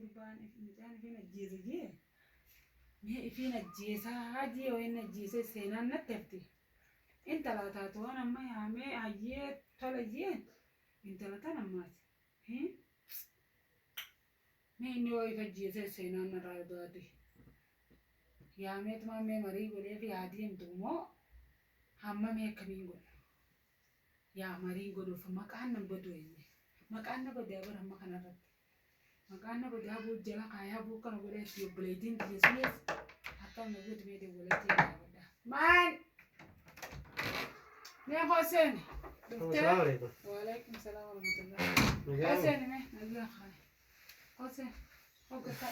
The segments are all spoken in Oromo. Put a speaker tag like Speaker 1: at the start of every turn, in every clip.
Speaker 1: gurbaan midhaan fi najjeese jee mee fi najjeesa hajii wayin najjeese seenaan natti hafti intala taatu waan amma yaamee hayyee tola jee intala tan ammaati mee inni wayi najjeese seenaan narraa du'aati yaamee tuma mee marii godhee fi yaadii himtumoo hamma mee akkamiin godha yaa marii godhuuf maqaan nan godhu maqaan na badaa bara amma kanarratti maqaan na badaa jala kaayaa kana godheetti obboleettiin tiyyeessuuf akka na godhu mee dawwalatii yaabadha maan mee Hoseen
Speaker 2: Assalamu alaikum.
Speaker 1: Waalaikum salaam wa rahmatullah Hoseen mee nagaa khaay Hoseen hogata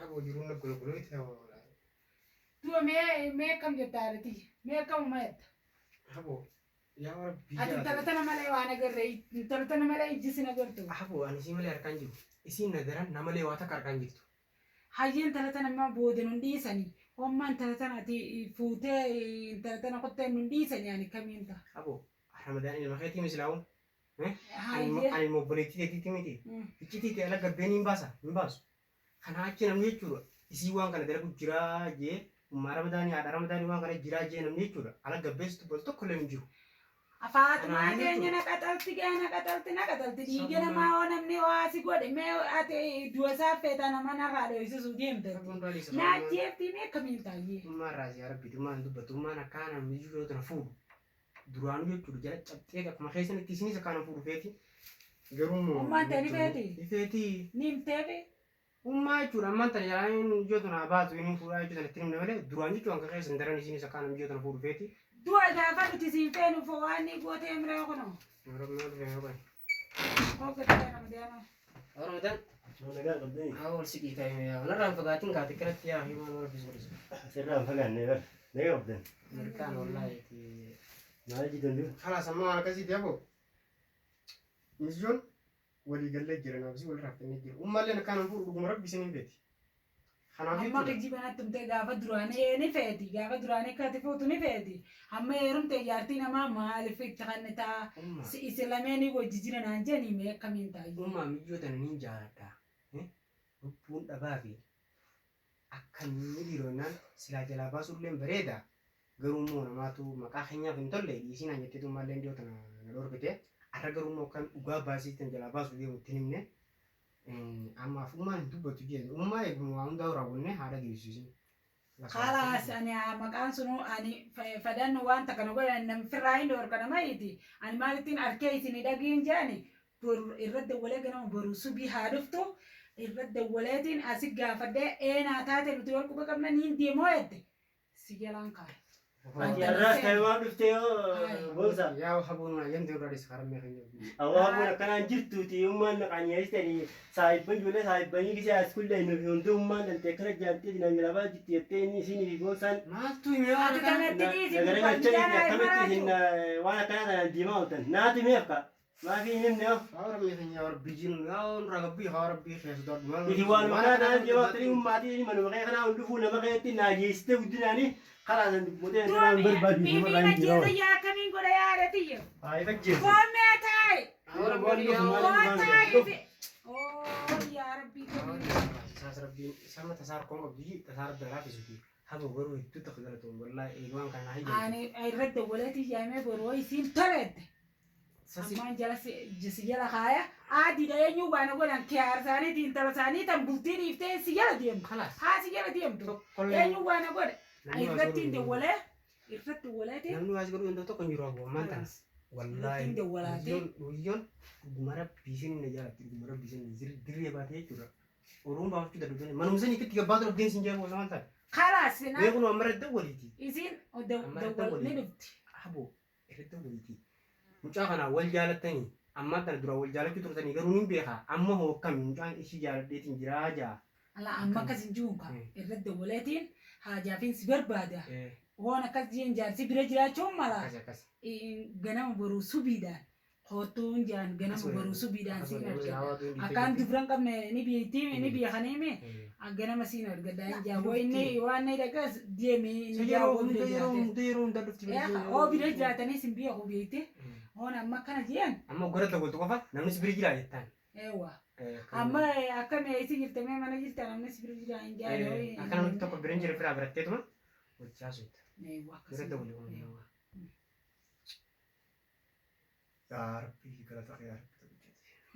Speaker 2: Abu jiruna gulu itu
Speaker 1: tu mee kam jettaarati mee kam mayetta
Speaker 2: Abu ya Rabbi
Speaker 1: ati talatana malee waan agarree talatana malee ijjisi nagartu
Speaker 2: Abu ani si malee arkaan jiru isin nagaran nama malee waata arkaan jirtu
Speaker 1: hayyeen talatana ma boodin hundisani homman talatana ati fuutee talatana qottee hundisani ani kamiinta
Speaker 2: Abu Ramadan ilma kheeti mislaawun
Speaker 1: hayyee
Speaker 2: ani mobility teeti miti ichiti ala gabbeen baasu kana achi namni jechuudha isii waan kana dalagu jiraa jee umma Ramadan yaada Ramadan waan kana jiraa jee namni jechuudha ala gabbeessu bol tokko illee hin jiru
Speaker 1: Faatuma keenya naqaxalti dhiiga namaa oo namni waasi godhe mee ati du'a isaa feetaa nama narraa dho'isisuu deemte naajjeeftii mee akkamiin taayyee
Speaker 2: ummaan raasii Rabbi ummaan dubbatu ummaan akkaana miyyuu tana fuudhu duraanuu jechuudha jala cabxee akkuma keessanitti isinis akkaana fuudhu feeti garuu
Speaker 1: ummaan ta'e ni feeti
Speaker 2: feeti
Speaker 1: ni himteefi
Speaker 2: ummaa jechuudha ammaan tana jalaan miyyoo tana baatu inni fuudhaa jechuudha itti himne malee duraan jechuudha akka keessan daran isinis akkaana miyyoo tana fuudhu feeti
Speaker 1: dua gaafa nuti siin feenu fo'aanni gootee miraa kuno. Oke ta'e nama deema.
Speaker 2: Ramadan.
Speaker 3: Nagaa qabdanii.
Speaker 2: Awwal siqii ta'e yaa narraan fagaatiin kaate kanatti yaa himaan warra bisu.
Speaker 3: Sirraan fagaannee bara. Nagaa qabdan.
Speaker 2: Mirkaan wallahi
Speaker 3: Maal jitan dura?
Speaker 2: Khalas amma waan akkasiiti abo. Misjoon walii gallee jira naafsi wal raaftanii jiru. Ummaalleen akkaan fuudhu dhuguma rabbi isiniin beeti.
Speaker 1: Amma kijibanatti tumte gaafa duraanii ni feeti gaafa duraanii kati fuutu ni feeti amma yerumte jaartii namaa maaliif itti kannitaa isilameenii wajji jira naan jedhanii mee akkamiin taa'e.
Speaker 2: Ummaa miyyoo tana niin jaaladha. Lubbuun dhabaa fi akka inni dhiironnaan silaa jalaa baasuullee bareeda garuu immoo namaatu maqaa keenyaaf hin tolle dhiisiin aan jettee tummaallee iddoo tana na dhorkite arra garuu immoo kan dhugaa baasiitan jalaa baasuu deemu itti himne. Amma ummaan dubbatu jechuudha. Ummaa eeguma waan hundaa raawwanne haadha geessisu.
Speaker 1: Khalaas ani maqaan sunu ani fadan wanta kana godhan nam firraa hin dhorkana maayiti ani maalittiin arkee isin dhagiin jaani irratti walee ganama boru subii haa dhuftu irratti waleetiin asi gaafadhee eenaa taate nuti wal quba qabna niin deemoo jette si jalaan kaa'e.
Speaker 3: Arraas kan waan dhuftee boonsa.
Speaker 2: Yaa habuun yemti irraa dhisa karamee kan jiru.
Speaker 3: Awwaamuun akkanaan jirtuuti ummaan naqanyeessanii saayibban ijoollee saayibbanii gisee as kullee nufi hundi ummaan dantee kana jaartee dinaan jalabaa jirti jettee inni isin fi boonsaan.
Speaker 2: Maaltu himee waan
Speaker 1: Ati kanatti dhiisi
Speaker 3: Nagara galchanii akkamitti isin waan akkanaa tanaan deemaa ooltan. Naati meef ka? Maafi hin himne of.
Speaker 2: haa rabbi keenya yaa rabbi jiru yaa nurraa gabbii haa rabbi keessa darbu.
Speaker 3: Ifi waan akkanaa tanaan deemaa ooltanii ummaatii manuma kee kanaa hundufuu nama keetti naageessitee guddinaanii karaa san dubbotee kanaan barbaadu.
Speaker 1: Bibi najjeesa yaa kamiin godha yaadatiyyoo.
Speaker 3: Haa ifa jeesu.
Speaker 1: Koomee taa'e.
Speaker 2: haa rabbi
Speaker 1: yaa rabbi
Speaker 2: saas rabbiin sama tasaar koon qabdi tasaar biraa fisuuti. Haba garuu hedduu takka galatoon wallahi eegaan kana hayya.
Speaker 1: ani irratti waleetii yaamee boroo isiin toleette. Ammaan jala si jala kaaya aadiidha eenyuu waan godhan kiyaar isaaniitiin tala isaanii tan bultii dhiiftee si jala deemtu. Haa si jala deemtu. Eenyuu waan godhe irratti hin dawwalee irratti waleetii.
Speaker 2: Namni waas godhu iddoo tokko hin jiru aboo ammaan tanas. Wallahi guyyoon dhuguma rabbii isin na jaalatti dhuguma rabbii isin dirree baatee jechuudha. Oromoon baafachuu dadhabdanii manuma isin itti gabbaa ture deemsi hin jeebu osoo ta'e.
Speaker 1: Khalaas
Speaker 2: Beekun amma irratti waliiti.
Speaker 1: isin dawwal ni dhufti.
Speaker 2: Aboo irratti waliiti. Mucaa kana wal jaalattanii ammaan tana dura wal jaalachuu turtanii garuu ni beekaa amma hoo akkami mucaan ishii jaaladheetiin jiraa jaa.
Speaker 1: Ala amma akkas hin jiru ka irratti dawwaleetiin haajaafiin si barbaada. Waan akkas jeen jaarsi bira jiraachuun mala ganama boruu subiidhaan hoottuun jaan ganama boruu subiidhaan siin argata. Akkaan dubran qabne ni biyyattii ni biyya kaneeme ganama siin argata. Jaawoo inni waan inni dhaqas deemee ni jaawoo bira jiraate. Oo bira jiraatanii sin biyya koo biyyatti. Waan amma akkana jeen.
Speaker 2: Amma godha tokko qofa namni si bira jiraa jettaan.
Speaker 1: ewa amma akkami isi jirte mee mana jirte namni si bira jira hin jaale
Speaker 2: akkana wanti tokko birin jira biraa biratteetuma gochaa suuta
Speaker 1: ewa
Speaker 2: bira dabale ewa yaa rabbi galata yaa rabbi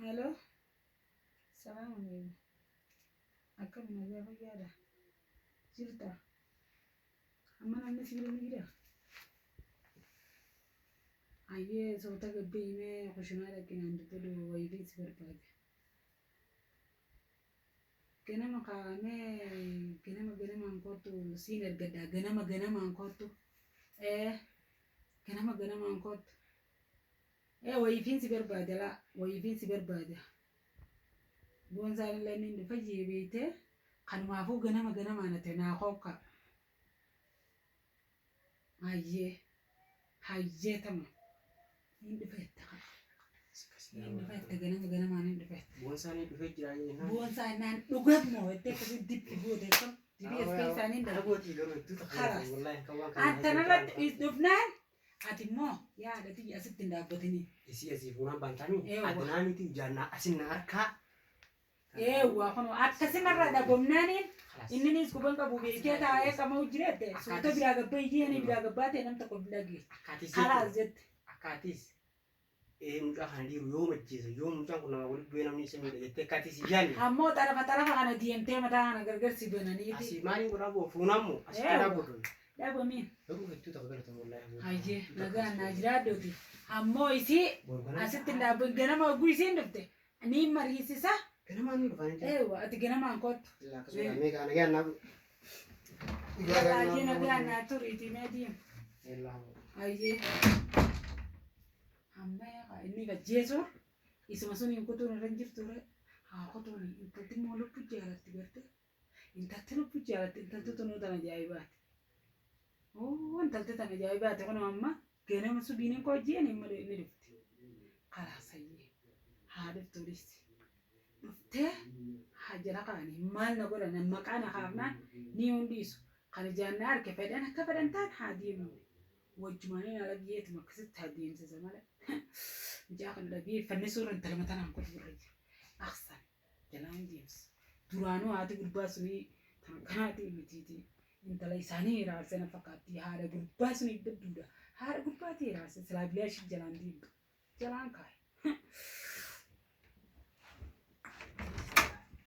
Speaker 1: hello salaam alaikum akkami nagaa fayyaadha jirta amma namni si bira ni jira ayyee soota gabbii himee kushinaa dhaqinaan dubbadhu wayifii si barbaade ganama kaa'amee ganamaan kottu siin ergadhaa ganamaan kottu ganamaan kottu wayifiin si barbaade laa wayifiin si barbaade boonsaan illee inni dhufa jeebiitee kanumaafuu ganamaan ate naa kokka hayyee tama hin dhufeetta kan hin dhufeetta ganamaan hin dhufeetta
Speaker 2: boonsaan hin dhufee jira jennaan
Speaker 1: boonsaan naan dhugamoo itti akkasii dibbi gootee kan dibii as keessaan hin dhabu
Speaker 2: dhagooti garuu hedduu takka
Speaker 1: Khalas.
Speaker 2: wallaahi kan waan kana
Speaker 1: antanarratti dhufnaan ati immoo yaadati asitti hin dhaabbatanii
Speaker 2: isii fuunaan baantaanii
Speaker 1: Eewa.
Speaker 2: addanaaniiti jaannaa asin na harkaa
Speaker 1: eewwa kun akkasimarraa dhabamnaaniin inninis kuban qabu beekee taa'ee qama hojjireette suuta biraa gabbaa iyyee biraa gabbaa ta'e nam tokko bilagee kalaas jette
Speaker 2: akkaatis mucaa kana dhiiru yoo majjeesa yoo mucaan kun nama walitti bu'ee namni isa miidha jettee akkaatis iyyaanni
Speaker 1: ammoo xarafa kana deemtee mataa kana gargar si bananiiti
Speaker 2: asii maaliin godhaa boo fuunaan moo asitti
Speaker 1: Eewa.
Speaker 2: dhaabbatu
Speaker 1: dhabamiin
Speaker 2: garuu hedduu takka galatan wallaahi
Speaker 1: hayyee nagaan naa jiraaddooti ammoo isii asitti hin dhaabban ganama oguu isiin dhufte niin mariisisa
Speaker 2: ganamaan ni dhufanii jira
Speaker 1: eewwa ati ganamaan kottu
Speaker 2: akkasuma meeqa nagaan naa
Speaker 1: hayyee nagaan naa turiiti mee diim hayyee amma inni gajjeesu isuma sun hin kutuun irra hin jirtu haa kutuun intalti immoo lubbuu jaalatti garte intalti lubbuu jaalatti intalti tunuu tan ajaa'ibaati intalti tan ajaa'ibaati kun amma ganama subiiniin kojjiin hin dhufti karaa sayyee haa dhuftuunis dhuftee haa jala kaanii maal na godhan maqaa na kaafnaan ni hundiisu kan ijaannaa harke fedhan akka fedhan taan haa deemu wajjumaanii ala biyyeetuma akkasitti haa deemsisa malee Mijaa kan dhabii fannisuu irra intala mataa naan qotu irra jira. Aksan jalaan deemsa. Duraanuu haati gurbaa sunii kan kanaati mitiiti. Intala isaanii raasana fakkaatti haadha gurbaa sunii badduudha. Haadha gurbaatii raasa silaa bilaa ishii jalaan deemtu. Jalaan kaaye.